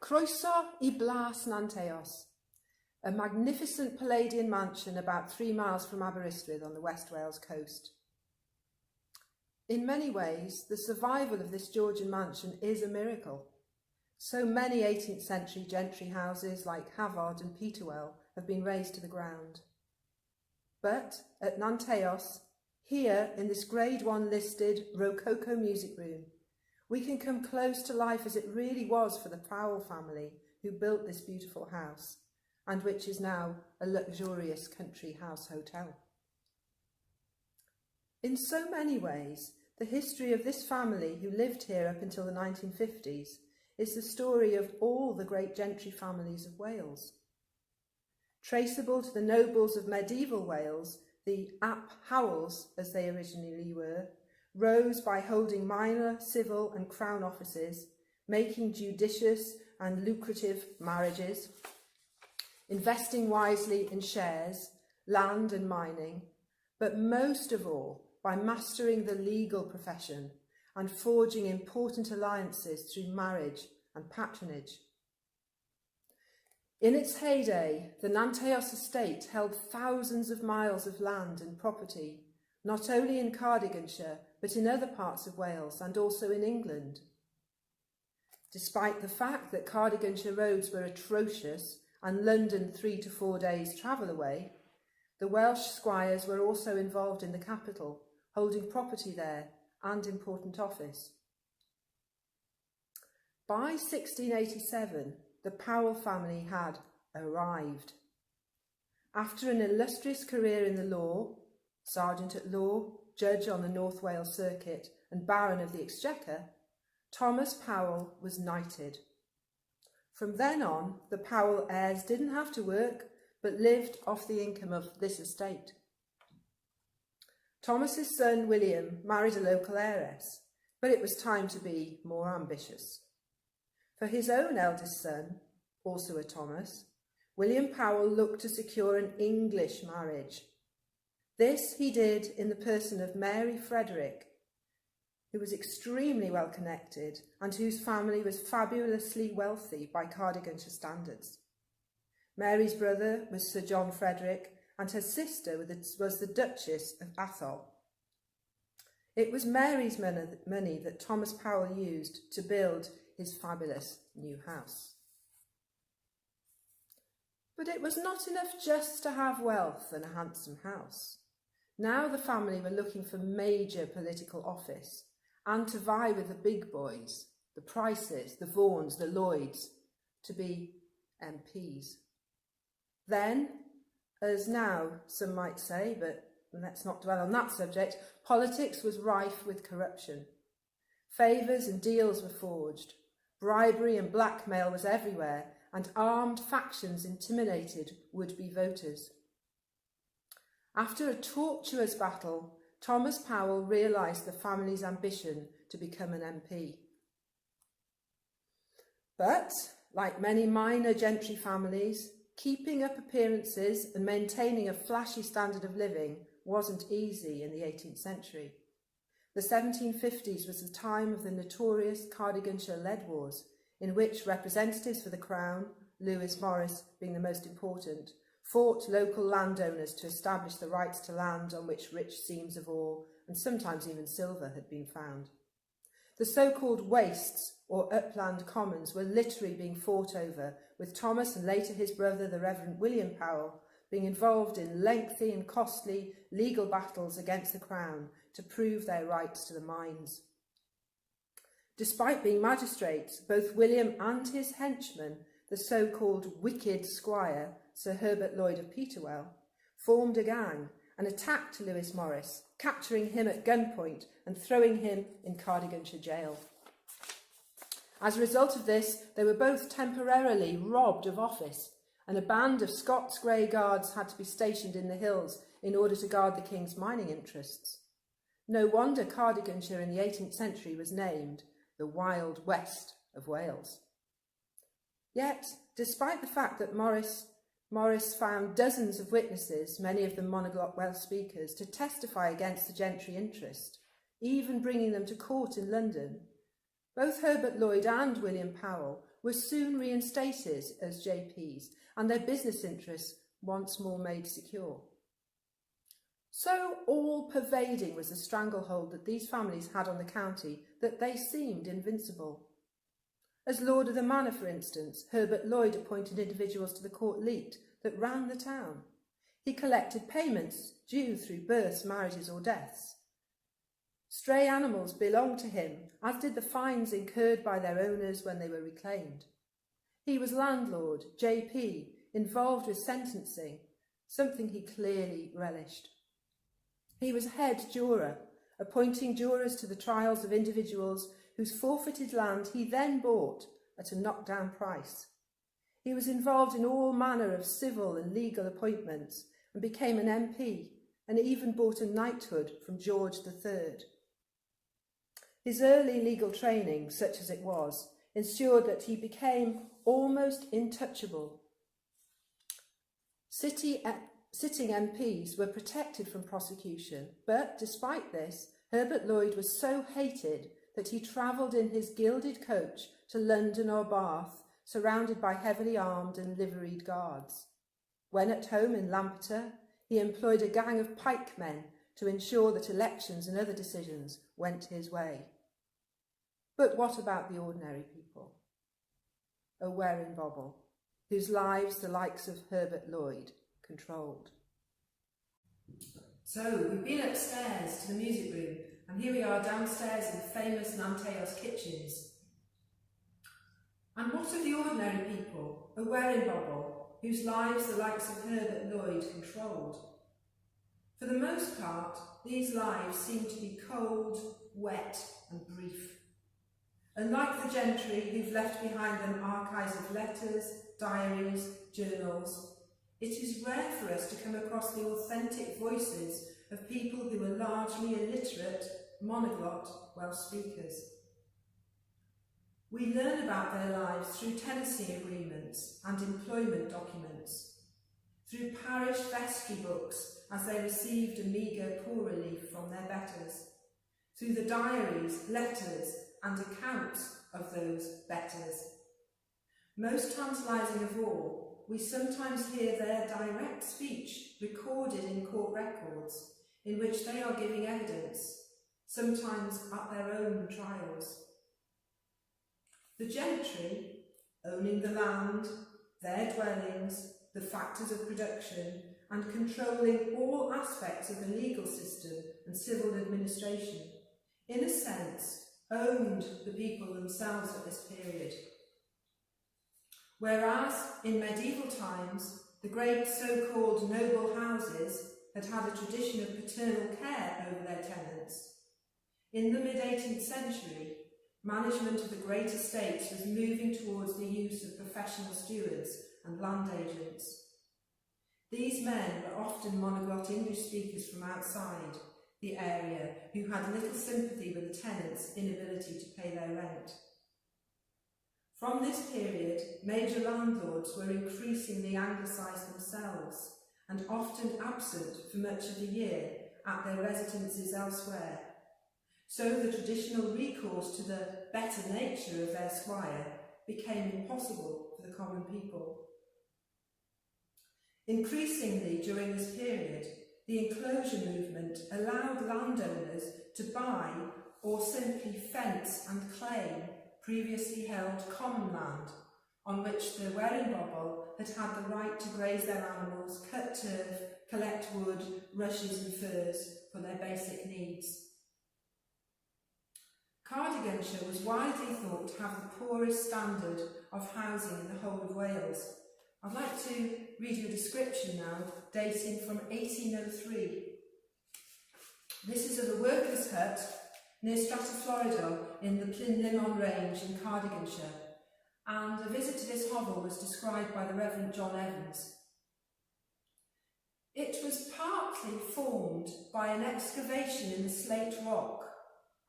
Croeso I Blas Nanteos, a magnificent Palladian mansion about 3 miles from Aberystwyth on the West Wales coast. In many ways, the survival of this Georgian mansion is a miracle. So many 18th century gentry houses like Havod and Peterwell have been razed to the ground. But at Nanteos, here in this Grade 1 listed Rococo music room, we can come close to life as it really was for the Powell family who built this beautiful house, and which is now a luxurious country house hotel. In so many ways, the history of this family who lived here up until the 1950s is the story of all the great gentry families of Wales. Traceable to the nobles of medieval Wales, the Ap Howells, as they originally were, rose by holding minor civil and crown offices, making judicious and lucrative marriages, investing wisely in shares, land and mining, but most of all by mastering the legal profession and forging important alliances through marriage and patronage. In its heyday, the Nanteos estate held thousands of miles of land and property, not only in Cardiganshire, but in other parts of Wales and also in England. Despite the fact that Cardiganshire roads were atrocious and London 3 to 4 days' travel away, the Welsh Squires were also involved in the capital, holding property there and important office. By 1687, the Powell family had arrived. After an illustrious career in the law, Sergeant at Law, Judge on the North Wales Circuit and Baron of the Exchequer, Thomas Powell was knighted. From then on, the Powell heirs didn't have to work, but lived off the income of this estate. Thomas's son William married a local heiress, but it was time to be more ambitious. For his own eldest son, also a Thomas, William Powell looked to secure an English marriage. This he did in the person of Mary Frederick, who was extremely well connected and whose family was fabulously wealthy by Cardiganshire standards. Mary's brother was Sir John Frederick and her sister was the Duchess of Atholl. It was Mary's money that Thomas Powell used to build his fabulous new house. But it was not enough just to have wealth and a handsome house. Now the family were looking for major political office and to vie with the big boys, the Prices, the Vaughans, the Lloyds, to be MPs. Then, as now some might say, but let's not dwell on that subject, politics was rife with corruption. Favours and deals were forged. Bribery and blackmail was everywhere, and armed factions intimidated would-be voters. After a tortuous battle, Thomas Powell realised the family's ambition to become an MP. But, like many minor gentry families, keeping up appearances and maintaining a flashy standard of living wasn't easy in the 18th century. The 1750s was the time of the notorious Cardiganshire Lead Wars, in which representatives for the Crown, Lewis Morris being the most important, fought local landowners to establish the rights to land on which rich seams of ore and sometimes even silver had been found. The so-called wastes, or upland commons, were literally being fought over, with Thomas and later his brother, the Reverend William Powell, being involved in lengthy and costly legal battles against the Crown to prove their rights to the mines. Despite being magistrates, both William and his henchman, the so-called wicked squire, Sir Herbert Lloyd of Peterwell, formed a gang and attacked Lewis Morris, capturing him at gunpoint and throwing him in Cardiganshire jail. As a result of this, they were both temporarily robbed of office, and a band of Scots Grey Guards had to be stationed in the hills in order to guard the king's mining interests. No wonder Cardiganshire in the 18th century was named the Wild West of Wales. Yet, despite the fact that Morris found dozens of witnesses, many of them monoglot Welsh speakers, to testify against the gentry interest, even bringing them to court in London, both Herbert Lloyd and William Powell were soon reinstated as JPs and their business interests once more made secure. So all-pervading was the stranglehold that these families had on the county that they seemed invincible. As Lord of the Manor, for instance, Herbert Lloyd appointed individuals to the court leet that ran the town. He collected payments due through births, marriages or deaths. Stray animals belonged to him, as did the fines incurred by their owners when they were reclaimed. He was landlord, JP, involved with sentencing, something he clearly relished. He was head juror, appointing jurors to the trials of individuals whose forfeited land he then bought at a knockdown price. He was involved in all manner of civil and legal appointments and became an MP, and even bought a knighthood from George III. His early legal training, such as it was, ensured that he became almost intouchable. Sitting MPs were protected from prosecution, but despite this, Herbert Lloyd was so hated that he travelled in his gilded coach to London or Bath, surrounded by heavily armed and liveried guards. When at home in Lampeter, he employed a gang of pikemen to ensure that elections and other decisions went his way. But what about the ordinary people? A Werin-bobble, whose lives the likes of Herbert Lloyd controlled. So we've been upstairs to the music room, and here we are downstairs in the famous Nanteos kitchens. And what of the ordinary people, a Werin-bobble, whose lives the likes of Herbert Lloyd controlled? For the most part, these lives seem to be cold, wet and brief. Unlike the gentry who've left behind them archives of letters, diaries, journals, it is rare for us to come across the authentic voices of people who are largely illiterate, monoglot Welsh speakers. We learn about their lives through tenancy agreements and employment documents, through parish vestry books as they received a meagre poor relief from their betters, through the diaries, letters and accounts of those betters. Most tantalising of all, we sometimes hear their direct speech recorded in court records in which they are giving evidence, sometimes at their own trials. The gentry, owning the land, their dwellings, the factors of production, and controlling all aspects of the legal system and civil administration, in a sense, owned the people themselves at this period. Whereas, in medieval times, the great so-called noble houses had had a tradition of paternal care over their tenants, in the mid-18th century, management of the great estates was moving towards the use of professional stewards and land agents. These men were often monoglot English speakers from outside the area who had little sympathy with the tenants' inability to pay their rent. From this period, major landlords were increasingly anglicised themselves and often absent for much of the year at their residences elsewhere. So the traditional recourse to the better nature of their squire became impossible for the common people. Increasingly during this period, the enclosure movement allowed landowners to buy or simply fence and claim previously held common land on which the Werin-bobble had had the right to graze their animals, cut turf, collect wood, rushes and furs for their basic needs. Cardiganshire was widely thought to have the poorest standard of housing in the whole of Wales. I'd like to read you a description now, dating from 1803. This is of a worker's hut near Stratflorida in the Plynlimon Range in Cardiganshire, and a visit to this hovel was described by the Reverend John Evans. It was partly formed by an excavation in the slate rock,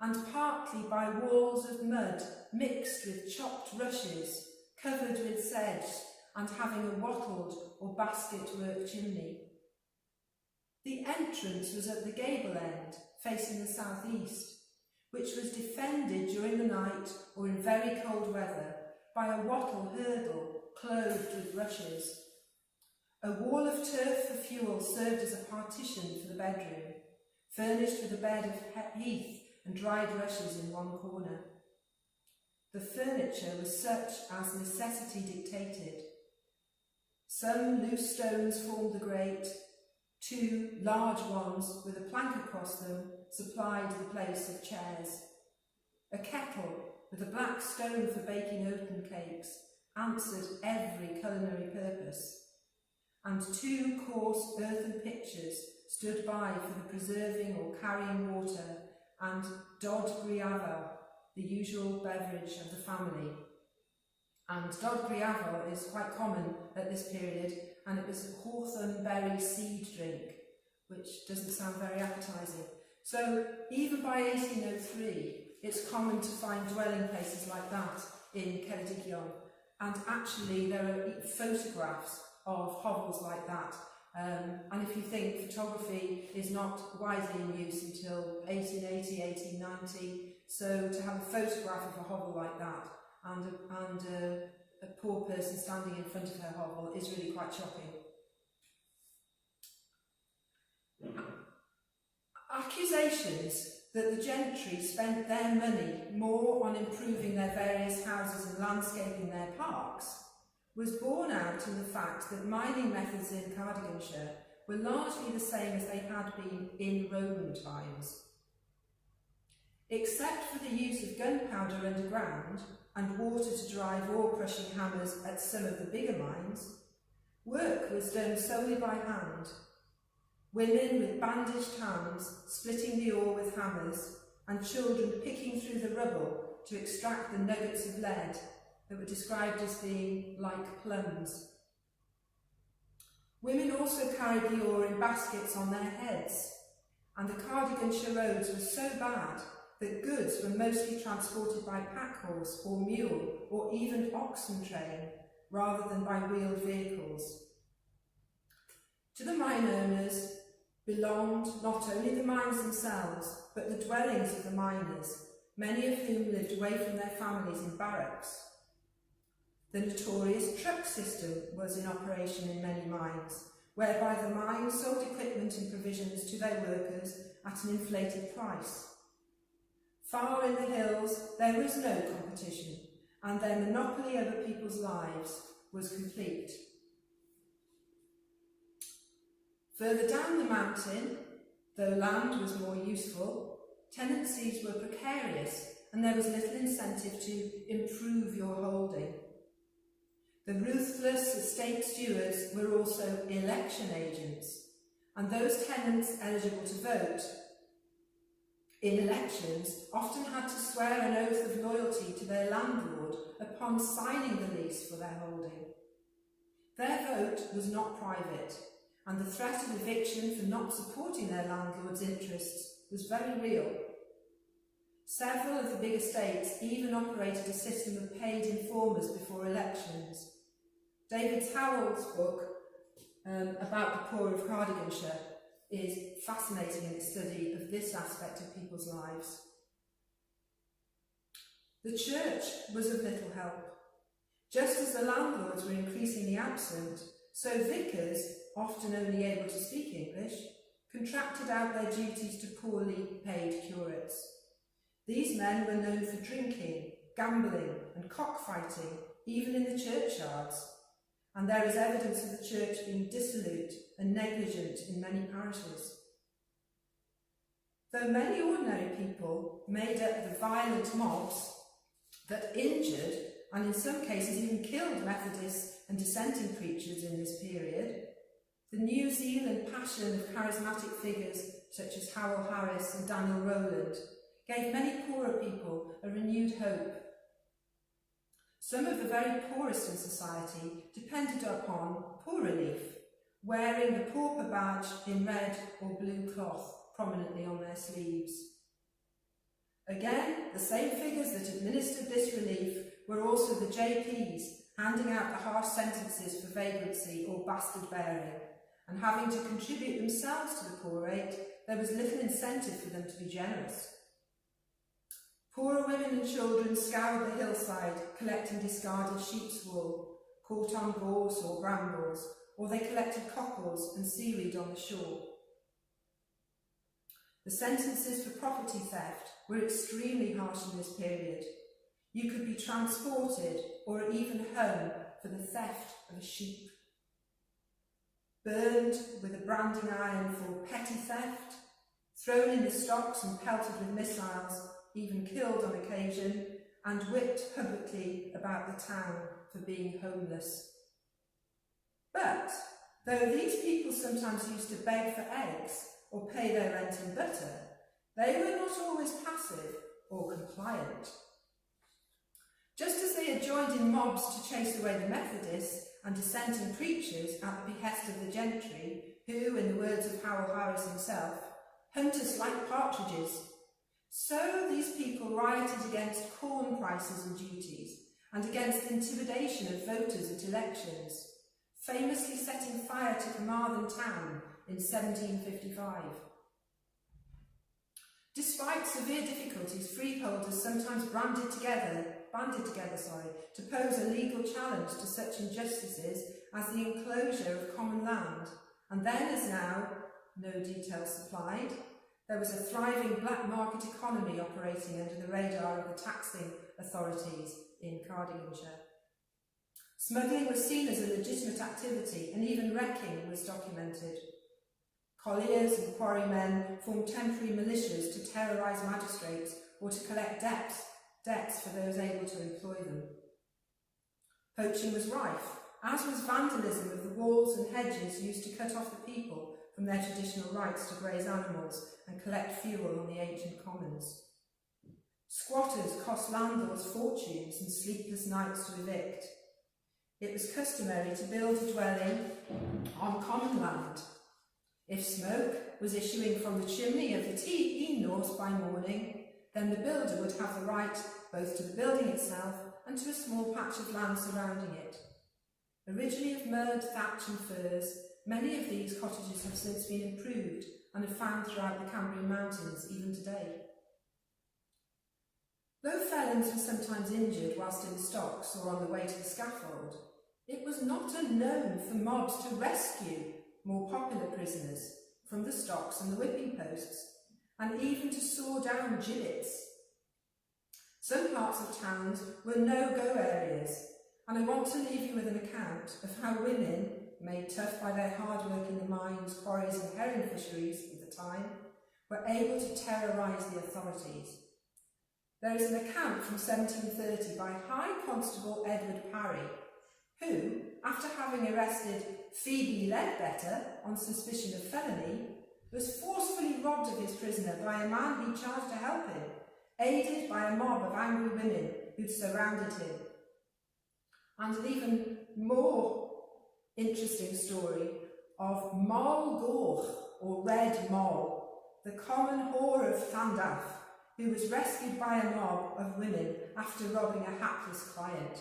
and partly by walls of mud mixed with chopped rushes, covered with sedge, and having a wattled or basket-work chimney. The entrance was at the gable end, facing the south-east, which was defended during the night or in very cold weather by a wattle hurdle clothed with rushes. A wall of turf for fuel served as a partition for the bedroom, furnished with a bed of heath and dried rushes in one corner. The furniture was such as necessity dictated. Some loose stones formed the grate. 2 large ones with a plank across them supplied the place of chairs. A kettle with a black stone for baking oaten cakes answered every culinary purpose, and 2 coarse earthen pitchers stood by for the preserving or carrying water, and dod griavel, the usual beverage of the family. And dod griavel is quite common at this period, and it was hawthorn berry seed drink, which doesn't sound very appetising. So even by 1803, it's common to find dwelling places like that in Cardiganshire, and actually there are photographs of hovels like that. And if you think photography is not widely in use until 1880, 1890, so to have a photograph of a hovel like that and a poor person standing in front of her hovel is really quite shocking. Accusations that the gentry spent their money more on improving their various houses and landscaping their parks was borne out in the fact that mining methods in Cardiganshire were largely the same as they had been in Roman times. Except for the use of gunpowder underground and water to drive ore-crushing hammers at some of the bigger mines, work was done solely by hand. Women with bandaged hands splitting the ore with hammers, and children picking through the rubble to extract the nuggets of lead that were described as being like plums. Women also carried the ore in baskets on their heads, and the Cardiganshire roads were so bad that goods were mostly transported by pack horse or mule or even oxen train rather than by wheeled vehicles. To the mine owners belonged not only the mines themselves, but the dwellings of the miners, many of whom lived away from their families in barracks. The notorious truck system was in operation in many mines, whereby the mines sold equipment and provisions to their workers at an inflated price. Far in the hills there was no competition, and their monopoly over people's lives was complete. Further down the mountain, though land was more useful, tenancies were precarious and there was little incentive to improve your holding. The ruthless estate stewards were also election agents, and those tenants eligible to vote in elections often had to swear an oath of loyalty to their landlord upon signing the lease for their holding. Their vote was not private, and the threat of eviction for not supporting their landlord's interests was very real. Several of the big estates even operated a system of paid informers before elections. David Powell's book about the poor of Cardiganshire is fascinating in its study of this aspect of people's lives. The church was of little help. Just as the landlords were increasingly absent, so vicars, often only able to speak English, contracted out their duties to poorly paid curates. These men were known for drinking, gambling and cockfighting, even in the churchyards, and there is evidence of the church being dissolute and negligent in many parishes. Though many ordinary people made up the violent mobs that injured and in some cases even killed Methodists and dissenting preachers in this period, the New Zealand passion of charismatic figures such as Howell Harris and Daniel Rowland gave many poorer people a renewed hope. Some of the very poorest in society depended upon poor relief, wearing the pauper badge in red or blue cloth prominently on their sleeves. Again, the same figures that administered this relief were also the JPs, handing out the harsh sentences for vagrancy or bastard bearing, and having to contribute themselves to the poor rate, there was little incentive for them to be generous. Poorer women and children scoured the hillside, collecting discarded sheep's wool, caught on gorse or brambles, or they collected cockles and seaweed on the shore. The sentences for property theft were extremely harsh in this period. You could be transported or even hung for the theft of a sheep. Burned with a branding iron for petty theft, thrown in the stocks and pelted with missiles, even killed on occasion, and whipped publicly about the town for being homeless. But though these people sometimes used to beg for eggs or pay their rent in butter, they were not always passive or compliant. Just as they had joined in mobs to chase away the Methodists and dissenting preachers at the behest of the gentry, who, in the words of Powell himself, hunt us like partridges, so these people rioted against corn prices and duties and against the intimidation of voters at elections, famously setting fire to Carmarthen town in 1755. Despite severe difficulties, freeholders sometimes banded together to pose a legal challenge to such injustices as the enclosure of common land, and then, as now, no details supplied, there was a thriving black market economy operating under the radar of the taxing authorities in Cardiganshire. Smuggling was seen as a legitimate activity, and even wrecking was documented. Colliers and quarrymen formed temporary militias to terrorise magistrates or to collect debts for those able to employ them. Poaching was rife, as was vandalism of the walls and hedges used to cut off the people from their traditional rights to graze animals and collect fuel on the ancient commons. Squatters cost landlords fortunes and sleepless nights to evict. It was customary to build a dwelling on common land. If smoke was issuing from the chimney of the tea north by morning, then the builder would have the right both to the building itself and to a small patch of land surrounding it. Originally of mud, thatch and furs, many of these cottages have since been improved and are found throughout the Cambrian mountains even today. Though felons were sometimes injured whilst in the stocks or on the way to the scaffold, it was not unknown for mobs to rescue more popular prisoners from the stocks and the whipping posts, and even to saw down gibbets. Some parts of towns were no-go areas, and I want to leave you with an account of how women, made tough by their hard work in the mines, quarries and herring fisheries of the time, were able to terrorise the authorities. There is an account from 1730 by High Constable Edward Parry, who, after having arrested Phoebe Ledbetter on suspicion of felony, was forcefully robbed of his prisoner by a man he charged to help him, aided by a mob of angry women who'd surrounded him. And an even more interesting story of Moll Gorch, or Red Moll, the common whore of Llandaf, who was rescued by a mob of women after robbing a hapless client.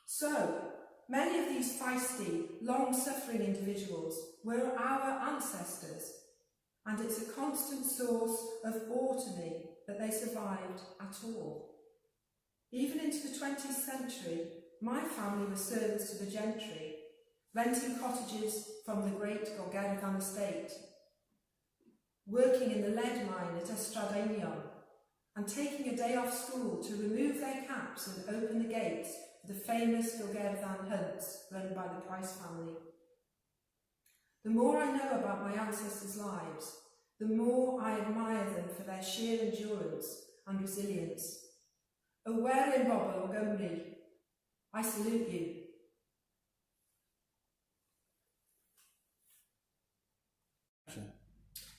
So, many of these feisty, long-suffering individuals were our ancestors, and it's a constant source of awe to me that they survived at all. Even into the 20th century, my family was servants to the gentry, renting cottages from the great Cardiganshire estate, working in the lead mine at Estradanion, and taking a day off school to remove their caps and open the gates for the famous Cardiganshire hunts run by the Price family. The more I know about my ancestors' lives, the more I admire them for their sheer endurance and resilience. Aware in Bobble or Gymru, I salute you.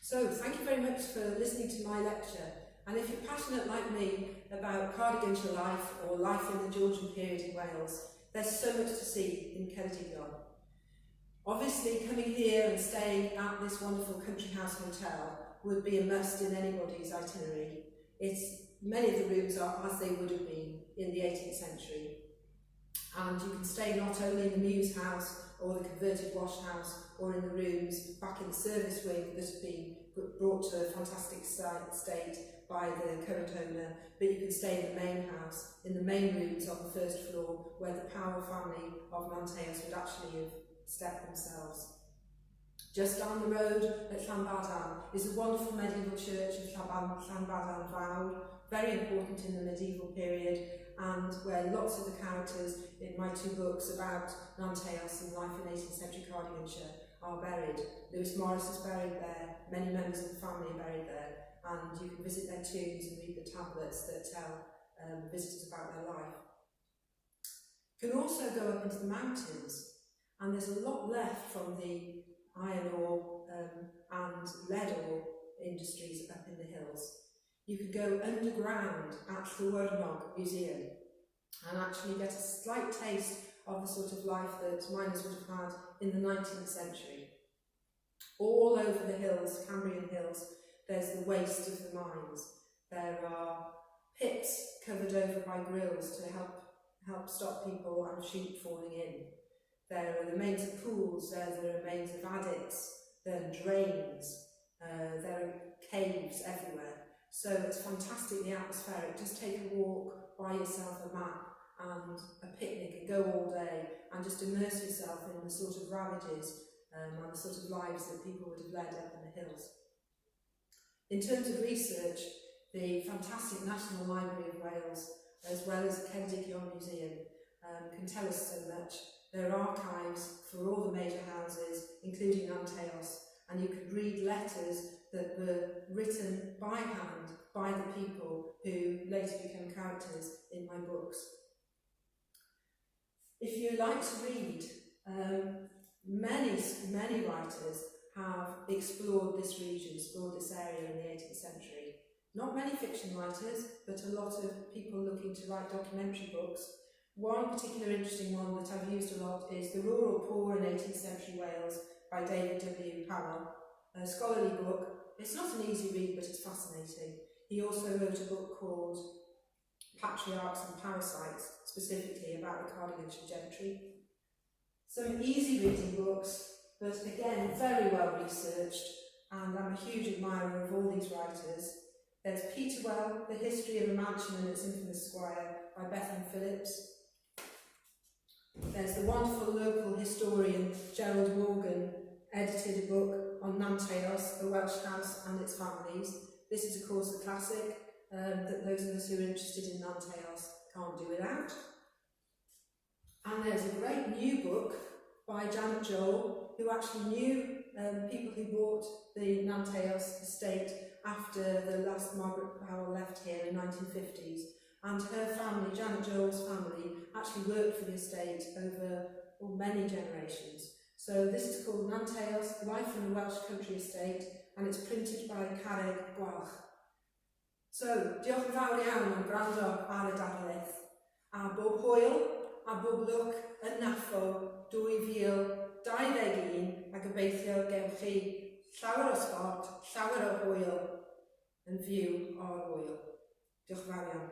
So, thank you very much for listening to my lecture. And if you're passionate like me about Cardiganshire life or life in the Georgian period in Wales, there's so much to see in Cardigan. Obviously, coming here and staying at this wonderful country house hotel would be a must in anybody's itinerary. Many of the rooms are as they would have been in the 18th century. And you can stay not only in the Mews house or the converted wash house or in the rooms back in the service wing that have been brought to a fantastic state by the current owner, but you can stay in the main house, in the main rooms on the first floor, where the Powell family of Nanteos would actually have stepped themselves. Just down the road at Llanbadan is a wonderful medieval church of Llanbadan Fawr, very important in the medieval period, and where lots of the characters in my two books about Nanteos and life in 18th century Cardiganshire are buried. Lewis Morris is buried there, many members of the family are buried there, and you can visit their tombs and read the tablets that tell visitors about their life. You can also go up into the mountains, and there's a lot left from the iron ore and lead ore industries up in the hills. You could go underground at the Llywelyn Museum and actually get a slight taste of the sort of life that miners would have had in the 19th century. All over the hills, Cambrian hills, there's the waste of the mines. There are pits covered over by grills to help stop people and sheep falling in. There are the remains of pools, there are the remains of adits, there are drains, there are caves everywhere. So it's fantastically atmospheric. Just take a walk, buy yourself a map and a picnic and go all day and just immerse yourself in the sort of ravages and the sort of lives that people would have led up in the hills. In terms of research, the fantastic National Library of Wales, as well as the Cardiganshire Museum, can tell us so much. There are archives for all the major houses, including Nanteos, and you can read letters that were written by hand by the people who later became characters in my books. If you like to read, many writers have explored this region, explored this area in the 18th century. Not many fiction writers, but a lot of people looking to write documentary books. One particular interesting one that I've used a lot is The Rural Poor in 18th Century Wales by David W. Powell, a scholarly book. It's not an easy read, but it's fascinating. He also wrote a book called Patriarchs and Parasites, specifically about the Cardiganshire gentry. Some easy reading books, but again, very well researched, and I'm a huge admirer of all these writers. There's Peterwell, The History of a Mansion and its Infamous Squire by Bethan Phillips. There's the wonderful local historian Gerald Morgan, edited a book on Nanteos, a Welsh house and its families. This is of course the classic that those of us who are interested in Nanteos can't do without. And there's a great new book by Janet Joel, who actually knew people who bought the Nanteos estate after the last Margaret Powell left here in the 1950s. And her family, Janet Joel's family, actually worked for the estate over many generations. So this is called Nanteos, Life in a Welsh Country Estate, and it's printed by Cardiganshire. So, diolch yn fawr iawn am gwrando ar y darlith. A bob hwyl, a bob lwc yn NAFOW 2021, a gobeithio gewch chi llawer o sbort, llawer o hwyl yn fyw o'r hwyl. Diolch yn fawr iawn.